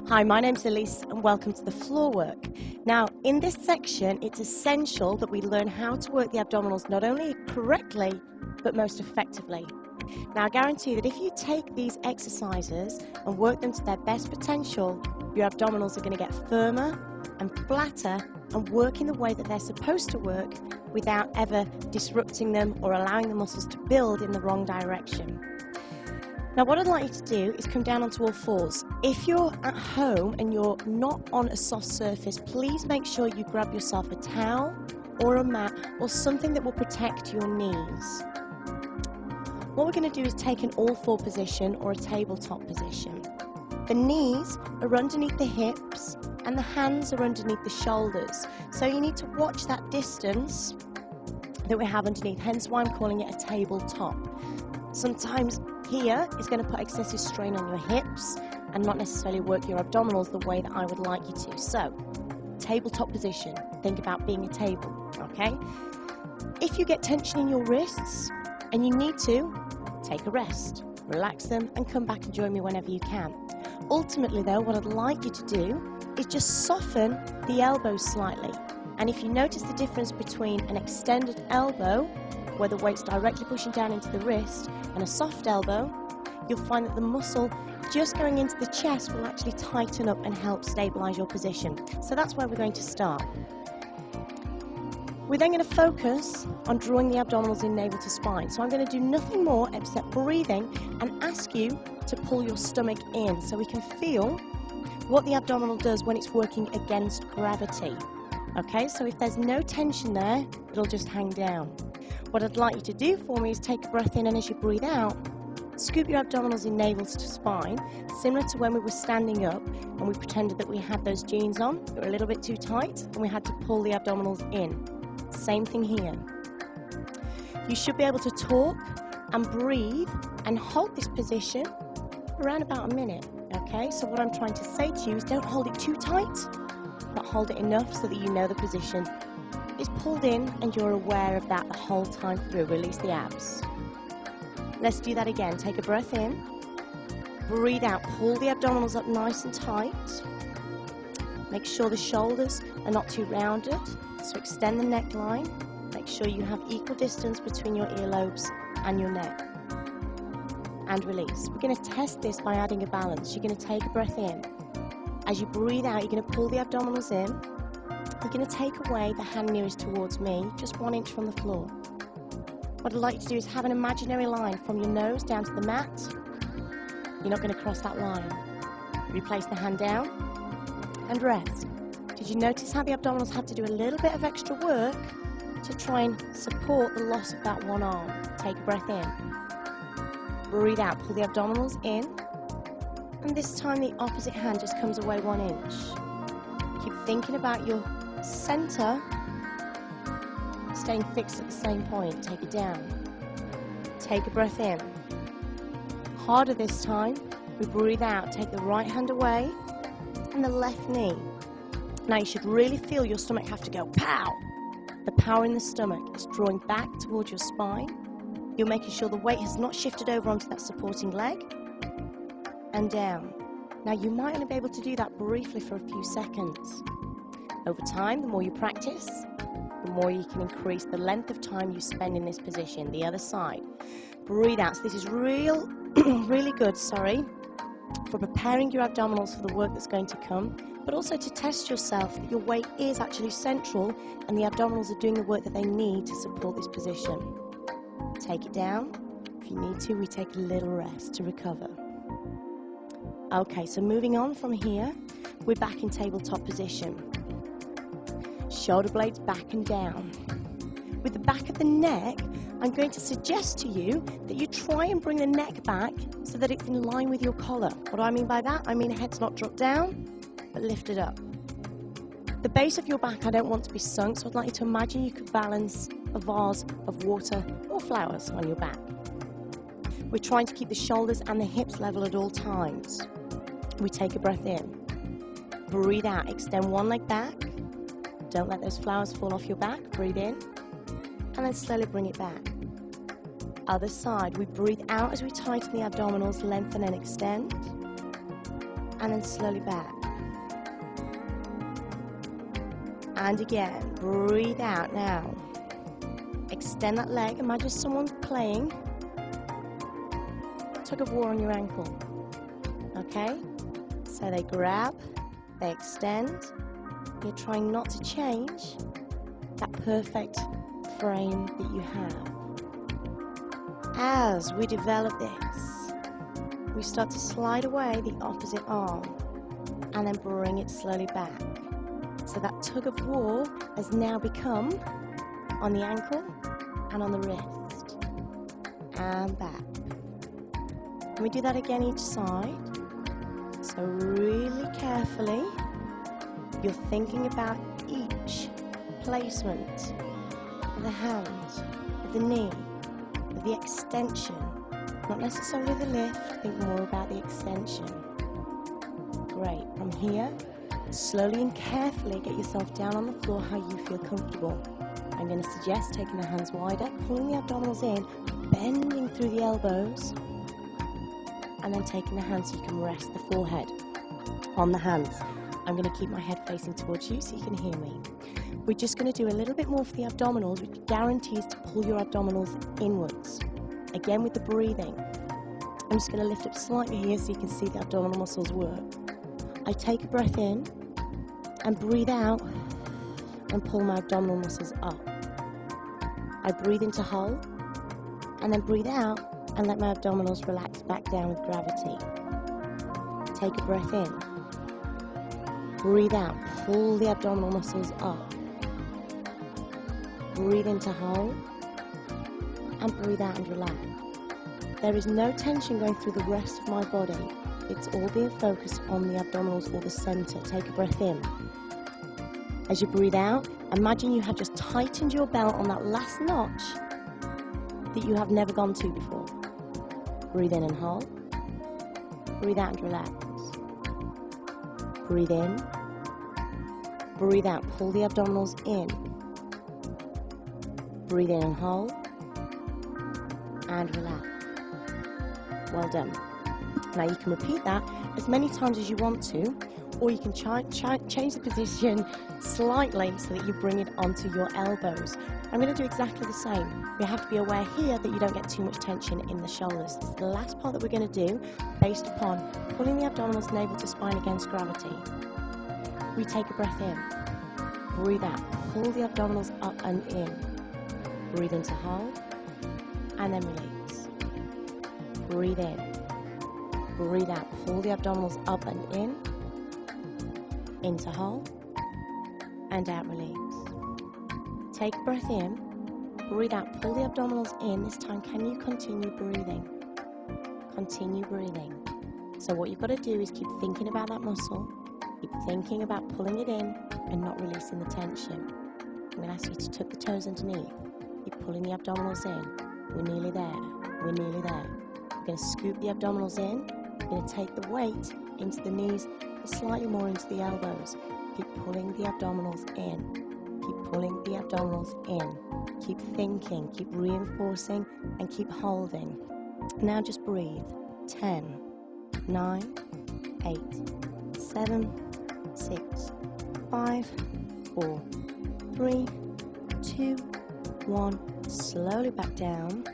Hi, my name's Elise and welcome to the floor work. Now, in this section, it's essential that we learn how to work the abdominals not only correctly, but most effectively. Now, I guarantee that if you take these exercises and work them to their best potential, your abdominals are going to get firmer and flatter and work in the way that they're supposed to work without ever disrupting them or allowing the muscles to build in the wrong direction. Now, what I'd like you to do is come down onto all fours. If you're at home and you're not on a soft surface, please make sure you grab yourself a towel or a mat or something that will protect your knees. What we're going to do is take an all-four position or a tabletop position. The knees are underneath the hips and the hands are underneath the shoulders. So you need to watch that distance that we have underneath, hence why I'm calling it a tabletop. Sometimes here is going to put excessive strain on your hips and not necessarily work your abdominals the way that I would like you to. So, tabletop position, think about being a table, okay? If you get tension in your wrists and you need to, take a rest, relax them and come back and join me whenever you can. Ultimately though, what I'd like you to do is just soften the elbows slightly. And if you notice the difference between an extended elbow, where the weight's directly pushing down into the wrist, and a soft elbow, you'll find that the muscle just going into the chest will actually tighten up and help stabilize your position. So that's where we're going to start. We're then going to focus on drawing the abdominals in navel to spine. So I'm going to do nothing more except breathing and ask you to pull your stomach in so we can feel what the abdominal does when it's working against gravity. Okay, so if there's no tension there, it'll just hang down. What I'd like you to do for me is take a breath in, and as you breathe out, scoop your abdominals in navel to spine, similar to when we were standing up and we pretended that we had those jeans on. They were a little bit too tight and we had to pull the abdominals in. Same thing here. You should be able to talk and breathe and hold this position around about a minute. Okay, so what I'm trying to say to you is don't hold it too tight, but hold it enough so that you know the position is pulled in and you're aware of that the whole time through. Release the abs. Let's do that again. Take a breath in, breathe out, pull the abdominals up nice and tight. Make sure the shoulders are not too rounded, so extend the neckline. Make sure you have equal distance between your earlobes and your neck. And release. We're going to test this by adding a balance. You're going to take a breath in. As you breathe out, you're going to pull the abdominals in. You're going to take away the hand nearest towards me, just 1 inch from the floor. What I'd like you to do is have an imaginary line from your nose down to the mat. You're not going to cross that line. Replace the hand down and rest. Did you notice how the abdominals had to do a little bit of extra work to try and support the loss of that one arm? Take a breath in. Breathe out, pull the abdominals in. And this time the opposite hand just comes away 1 inch. Keep thinking about your center, staying fixed at the same point. Take it down. Take a breath in. Harder this time. We breathe out. Take the right hand away and the left knee. Now you should really feel your stomach have to go pow. The power in the stomach is drawing back towards your spine. You're making sure the weight has not shifted over onto that supporting leg and down. Now you might only be able to do that briefly for a few seconds. Over time, the more you practice, the more you can increase the length of time you spend in this position. The other side. Breathe out. So this is really good, for preparing your abdominals for the work that's going to come, but also to test yourself that your weight is actually central and the abdominals are doing the work that they need to support this position. Take it down. If you need to, we take a little rest to recover. Okay, so moving on from here, we're back in tabletop position. Shoulder blades back and down. With the back of the neck, I'm going to suggest to you that you try and bring the neck back so that it's in line with your collar. What do I mean by that? I mean the head's not dropped down, but lifted up. The base of your back I don't want to be sunk, so I'd like you to imagine you could balance a vase of water or flowers on your back. We're trying to keep the shoulders and the hips level at all times. We take a breath in. Breathe out, extend one leg back. Don't let those flowers fall off your back. Breathe in. And then slowly bring it back. Other side. We breathe out as we tighten the abdominals, lengthen and extend. and then slowly back. And again, breathe out now. Extend that leg. Imagine someone's playing tug of war on your ankle. Okay? So they grab, they extend. You're trying not to change that perfect frame that you have. As we develop this, we start to slide away the opposite arm and then bring it slowly back. So that tug of war has now become on the ankle and on the wrist. And back. And we do that again each side. So really carefully, you're thinking about each placement of the hand, of the knee, of the extension. Not necessarily the lift, think more about the extension. Great. From here, slowly and carefully get yourself down on the floor how you feel comfortable. I'm going to suggest taking the hands wider, pulling the abdominals in, bending through the elbows, and then taking the hands so you can rest the forehead on the hands. I'm going to keep my head facing towards you so you can hear me. We're just going to do a little bit more for the abdominals, which guarantees to pull your abdominals inwards. Again with the breathing. I'm just going to lift up slightly here so you can see the abdominal muscles work. I take a breath in and breathe out and pull my abdominal muscles up. I breathe in to hold and then breathe out and let my abdominals relax back down with gravity. Take a breath in. Breathe out, pull the abdominal muscles up. Breathe in to hold and breathe out and relax. There is no tension going through the rest of my body. It's all being focused on the abdominals or the center. Take a breath in. As you breathe out, imagine you have just tightened your belt on that last notch that you have never gone to before. Breathe in and hold. Breathe out and relax. Breathe in. Breathe out. Pull the abdominals in. Breathe in and hold. And relax. Well done. Now you can repeat that as many times as you want to, or you can change the position slightly so that you bring it onto your elbows. I'm going to do exactly the same. You have to be aware here that you don't get too much tension in the shoulders. This is the last part that we're going to do based upon pulling the abdominals navel to spine against gravity. We take a breath in. Breathe out. Pull the abdominals up and in. Breathe in to hold. And then release. Breathe in. Breathe out. Pull the abdominals up and in. In to hold. And out, release. Take a breath in. Breathe out. Pull the abdominals in. This time, can you continue breathing? Continue breathing. So what you've got to do is keep thinking about that muscle. Keep thinking about pulling it in and not releasing the tension. I'm going to ask you to tuck the toes underneath. Keep pulling the abdominals in. We're nearly there. We're nearly there. We're going to scoop the abdominals in. We're going to take the weight into the knees and slightly more into the elbows. Keep pulling the abdominals in. Keep pulling the abdominals in. Keep thinking, keep reinforcing, and keep holding. Now just breathe. 10, 9, 8, 7, 6, 5, 4, 3, 2, 1. Slowly back down,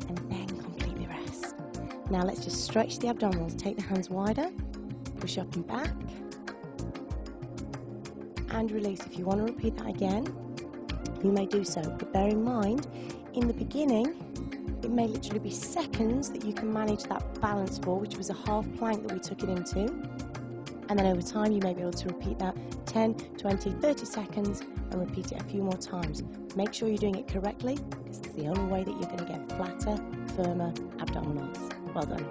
and then completely rest. Now let's just stretch the abdominals. Take the hands wider, push up and back, and release. If you want to repeat that again, you may do so. But bear in mind, in the beginning, it may literally be seconds that you can manage that balance for, which was a half plank that we took it into. And then over time, you may be able to repeat that 10, 20, 30 seconds and repeat it a few more times. Make sure you're doing it correctly, because it's the only way that you're going to get flatter, firmer abdominals. Well done.